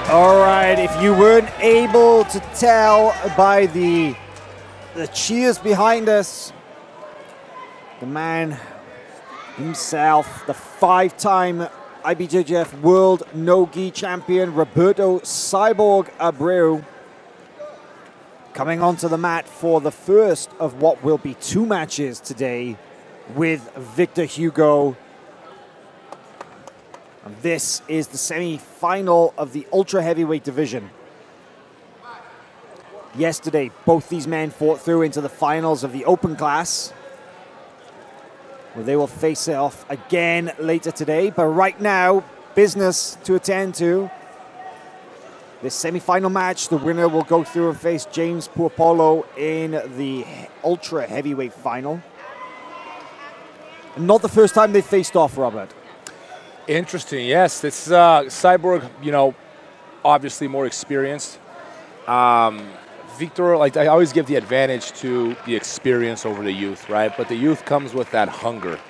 All right, if you weren't able to tell by the cheers behind us, the man himself, the 5-time IBJJF World No-Gi Champion, Roberto Cyborg Abreu, coming onto the mat for the first of what will be 2 matches today with Victor Hugo. And this is the semi-final of the ultra heavyweight division. Yesterday, both these men fought through into the finals of the open class, where they will face off again later today. But right now, business to attend to. This semi-final match, the winner will go through and face James Puopolo in the ultra heavyweight final. And not the first time they faced off, Robert. Interesting, yes. This Cyborg, you know, obviously more experienced. Victor, like I always give the advantage to the experience over the youth, right? But the youth comes with that hunger,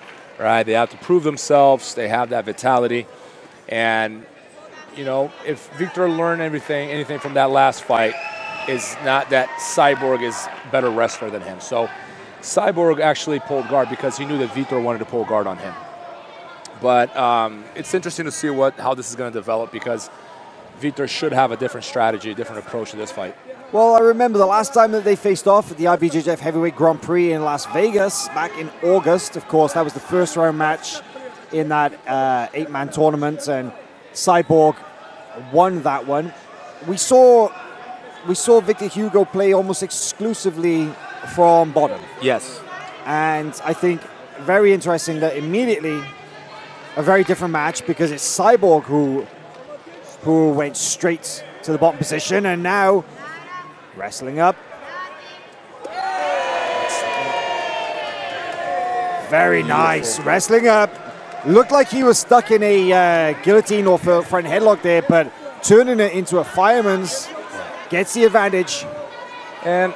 right? They have to prove themselves. They have that vitality. And, you know, if Victor learned anything from that last fight, is not that Cyborg is a better wrestler than him. So Cyborg actually pulled guard because he knew that Victor wanted to pull guard on him. But it's interesting to see how this is going to develop, because Victor should have a different strategy, a different approach to this fight. Well, I remember the last time that they faced off at the IBJJF Heavyweight Grand Prix in Las Vegas back in August. Of course, that was the first round match in that 8-man tournament, and Cyborg won that one. We saw Victor Hugo play almost exclusively from bottom. Yes. And I think very interesting that immediately a very different match, because it's Cyborg who went straight to the bottom position, and now wrestling up. Very nice. Wrestling up. Looked like he was stuck in a guillotine or front headlock there, but turning it into a fireman's, gets the advantage. And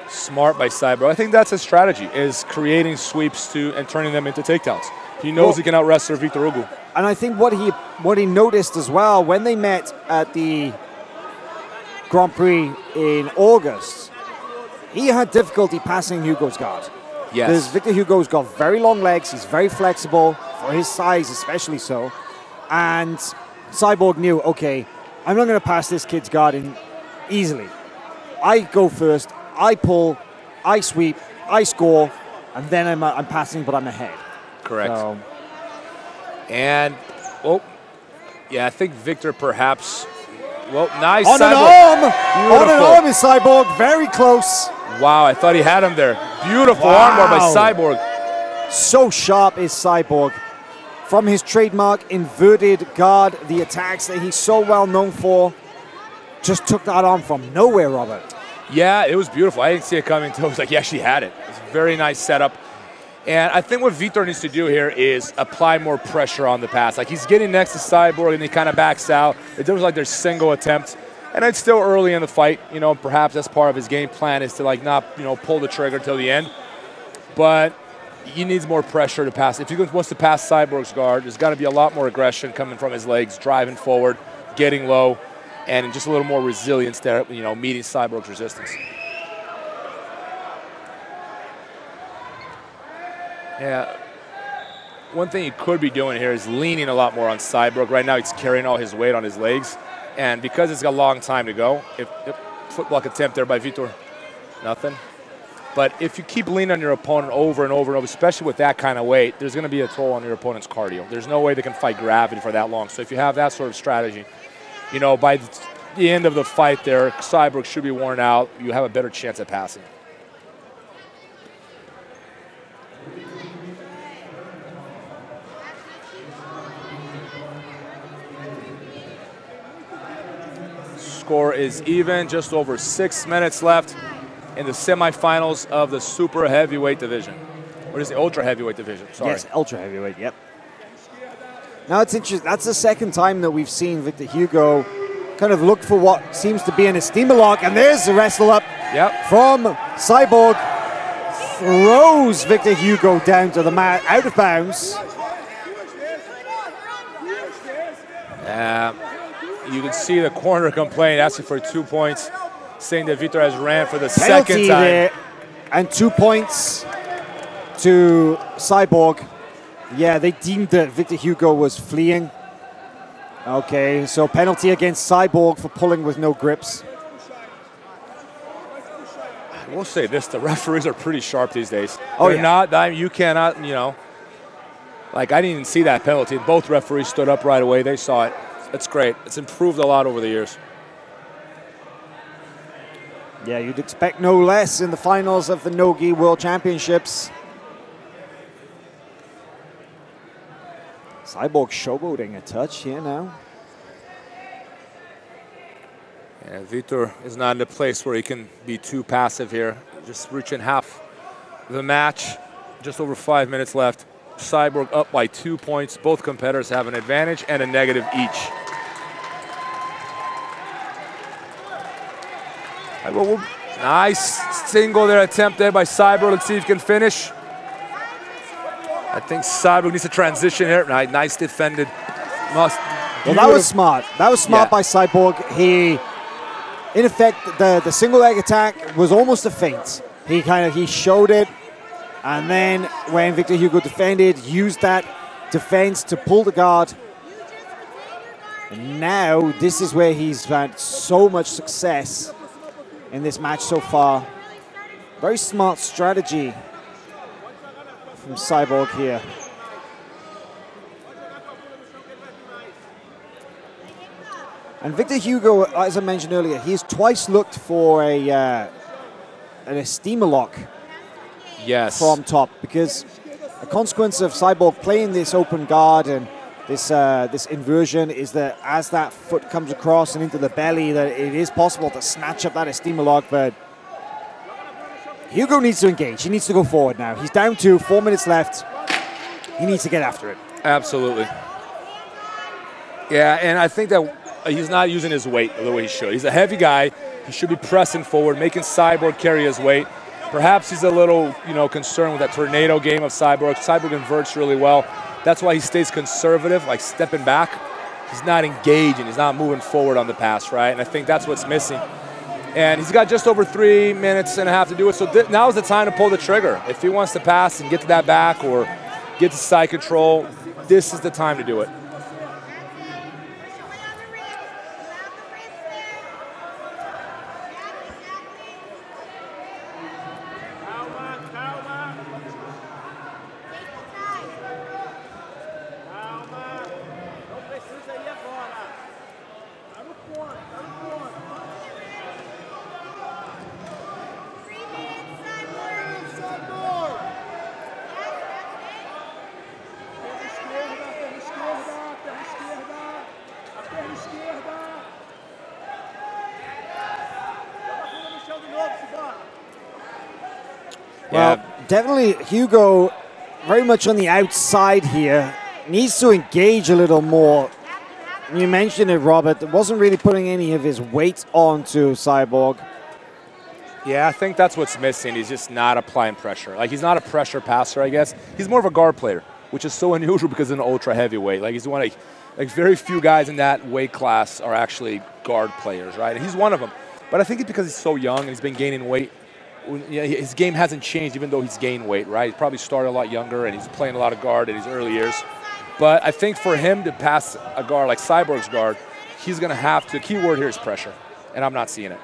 smart by Cyborg. I think that's his strategy, is creating sweeps and turning them into takedowns. He knows he can out-wrestle Victor Hugo. And I think what he noticed as well, when they met at the Grand Prix in August, he had difficulty passing Hugo's guard. Yes. Because Victor Hugo's got very long legs, he's very flexible, for his size especially so. And Cyborg knew, okay, I'm not going to pass this kid's guard in easily. I go first, I pull, I sweep, I score, and then I'm passing, but I'm ahead. Correct. So. And, oh, yeah, I think Victor perhaps, well, nice. On an arm! On an arm is Cyborg, very close. Wow, I thought he had him there. Beautiful armbar by Cyborg. So sharp is Cyborg. From his trademark inverted guard, the attacks that he's so well known for, just took that arm from nowhere, Robert. Yeah, it was beautiful. I didn't see it coming until it was like he actually had it. It's a very nice setup. And I think what Victor needs to do here is apply more pressure on the pass. Like, he's getting next to Cyborg and he kind of backs out. It looks like there's single attempts. And it's still early in the fight. You know, perhaps that's part of his game plan, is to like not, you know, pull the trigger till the end. But he needs more pressure to pass. If he wants to pass Cyborg's guard, there's got to be a lot more aggression coming from his legs, driving forward, getting low, and just a little more resilience there, you know, meeting Cyborg's resistance. Yeah, one thing he could be doing here is leaning a lot more on Cyborg. Right now he's carrying all his weight on his legs, and because it's got a long time to go, if footblock attempt there by Victor, nothing. But if you keep leaning on your opponent over and over and over, especially with that kind of weight, there's going to be a toll on your opponent's cardio. There's no way they can fight gravity for that long. So if you have that sort of strategy, you know, by the end of the fight there, Cyborg should be worn out. You have a better chance at passing. Score is even, just over 6 minutes left in the semifinals of the super heavyweight division. What is the ultra heavyweight division? Sorry. Yes, ultra heavyweight, yep. Now it's interesting, that's the second time that we've seen Victor Hugo kind of look for what seems to be an esteemer lock, and there's the wrestle up from Cyborg. Throws Victor Hugo down to the mat, out of bounds. You can see the corner complaint, asking for 2 points, saying that Vitor has ran for the Penalty second time. There, and 2 points to Cyborg. Yeah, they deemed that Victor Hugo was fleeing. Okay, so penalty against Cyborg for pulling with no grips. I will say this, the referees are pretty sharp these days. Oh, They're yeah. not, you cannot, you know, like I didn't even see that penalty. Both referees stood up right away. They saw it. It's great. It's improved a lot over the years. Yeah, you'd expect no less in the finals of the No-Gi World Championships. Cyborg showboating a touch here now. Yeah, Vitor is not in a place where he can be too passive here. Just reaching half the match, just over 5 minutes left. Cyborg up by 2 points. Both competitors have an advantage and a negative each. Nice single there attempted by Cyborg. Let's see if he can finish. I think Cyborg needs to transition here. Nice defended. Well, that was smart. That was smart by Cyborg. He, in effect, the single leg attack was almost a feint. He showed it, and then when Victor Hugo defended, used that defense to pull the guard. And now this is where he's had so much success in this match so far. Very smart strategy from Cyborg here. And Victor Hugo, as I mentioned earlier, he's twice looked for an steamer lock from top, because a consequence of Cyborg playing this open guard and this inversion is that as that foot comes across and into the belly, that it is possible to snatch up that steamer lock. But Hugo needs to engage. He needs to go forward now. He's down to 4 minutes left. He needs to get after it. Absolutely. Yeah, and I think that he's not using his weight the way he should. He's a heavy guy. He should be pressing forward, making Cyborg carry his weight. Perhaps he's a little, concerned with that tornado game of Cyborg. Cyborg inverts really well. That's why he stays conservative, like stepping back. He's not engaging. He's not moving forward on the pass, right? And I think that's what's missing. And he's got just over 3 minutes and a half to do it. So now is the time to pull the trigger. If he wants to pass and get to that back or get to side control, this is the time to do it. Well, definitely Hugo very much on the outside here. Needs to engage a little more. You mentioned it, Robert. Wasn't really putting any of his weight onto Cyborg. Yeah, I think that's what's missing. He's just not applying pressure. Like, he's not a pressure passer, I guess. He's more of a guard player, which is so unusual because he's an ultra heavyweight. Like, he's one of, like very few guys in that weight class are actually guard players, right? And he's one of them. But I think it's because he's so young and he's been gaining weight. His game hasn't changed even though he's gained weight, right? He probably started a lot younger and he's playing a lot of guard in his early years. But I think for him to pass a guard like Cyborg's guard, he's going to have to, key word here is pressure, and I'm not seeing it.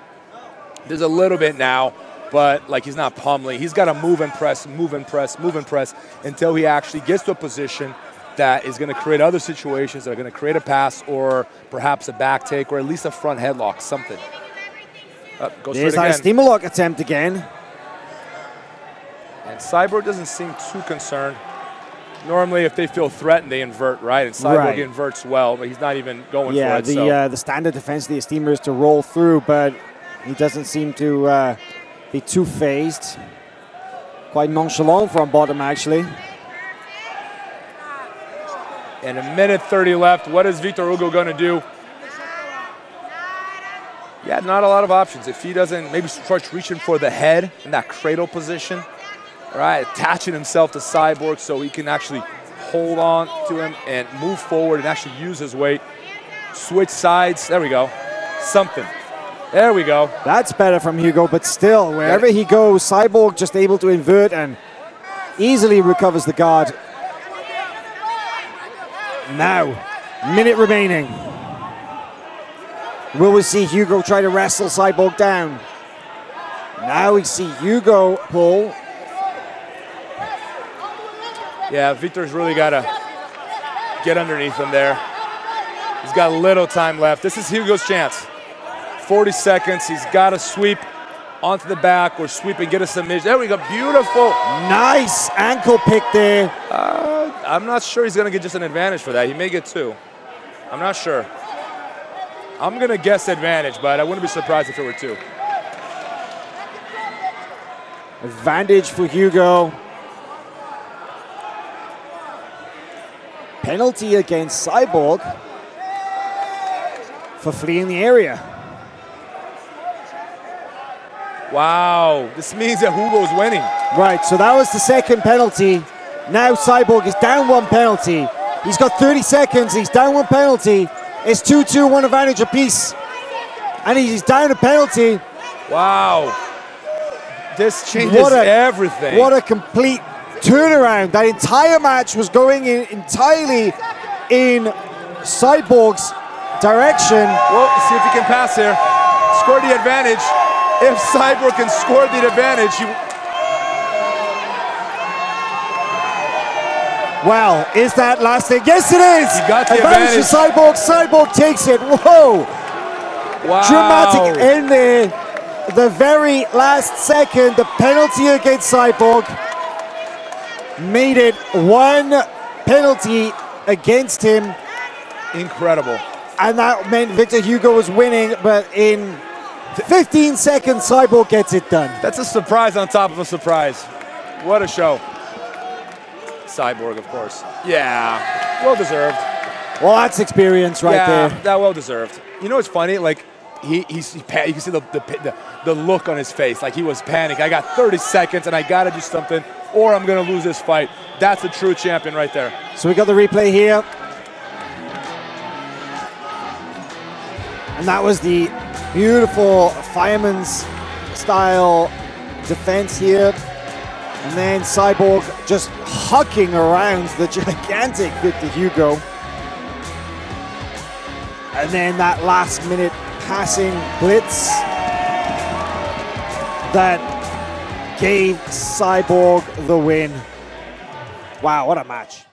There's a little bit now, but like he's not pummeling. He's got to move and press, move and press, move and press until he actually gets to a position that is going to create other situations that are going to create a pass or perhaps a back take or at least a front headlock, something. There's that steamer lock attempt again. And Cyborg doesn't seem too concerned. Normally, if they feel threatened, they invert, right? And Cyborg inverts well, but he's not even going for it. Yeah, the standard defense of the steamer is to roll through, but he doesn't seem to be too phased. Quite nonchalant from bottom, actually. And a minute 30 left. What is Vitor Hugo going to do? Yeah, not a lot of options. If he doesn't, maybe starts reaching for the head in that cradle position, right? Attaching himself to Cyborg so he can actually hold on to him and move forward and actually use his weight. switch sides. There we go. Something. There we go. That's better from Hugo, but still, wherever he goes, Cyborg just able to invert and easily recovers the guard. Now, minute remaining. Will we see Hugo try to wrestle Cyborg down? Now we see Hugo pull. Yeah, Victor's really got to get underneath him there. He's got a little time left. This is Hugo's chance. 40 seconds. He's got to sweep onto the back or sweep and get a submission. There we go. Beautiful. Nice ankle pick there. I'm not sure he's going to get just an advantage for that. He may get two. I'm not sure. I'm going to guess advantage, but I wouldn't be surprised if it were two. Advantage for Hugo. Penalty against Cyborg for fleeing the area. Wow, this means that Hugo's winning. Right, so that was the second penalty. Now Cyborg is down one penalty. He's got 30 seconds, he's down one penalty. It's 2-2, one advantage apiece. And he's down a penalty. Wow. This changes everything. What a complete turnaround. That entire match was going in entirely in Cyborg's direction. Well, see if he can pass here. Score the advantage. If Cyborg can score the advantage, Wow, is that lasting? Yes, it is! He got the advantage for Cyborg. Cyborg takes it. Whoa! Wow. Dramatic end there. The very last second, the penalty against Cyborg made it one penalty against him. Incredible. And that meant Victor Hugo was winning, but in 15 seconds, Cyborg gets it done. That's a surprise on top of a surprise. What a show. Cyborg, of course. Yeah, well deserved. Well, that's experience right there. Yeah, that well deserved. You know what's funny? Like, you can see the look on his face. Like, he was panicked. I got 30 seconds, and I got to do something, or I'm going to lose this fight. That's a true champion right there. So we got the replay here. And that was the beautiful fireman's style defense here. And then Cyborg just hucking around the gigantic Victor Hugo. And then that last minute passing blitz that gave Cyborg the win. Wow, what a match.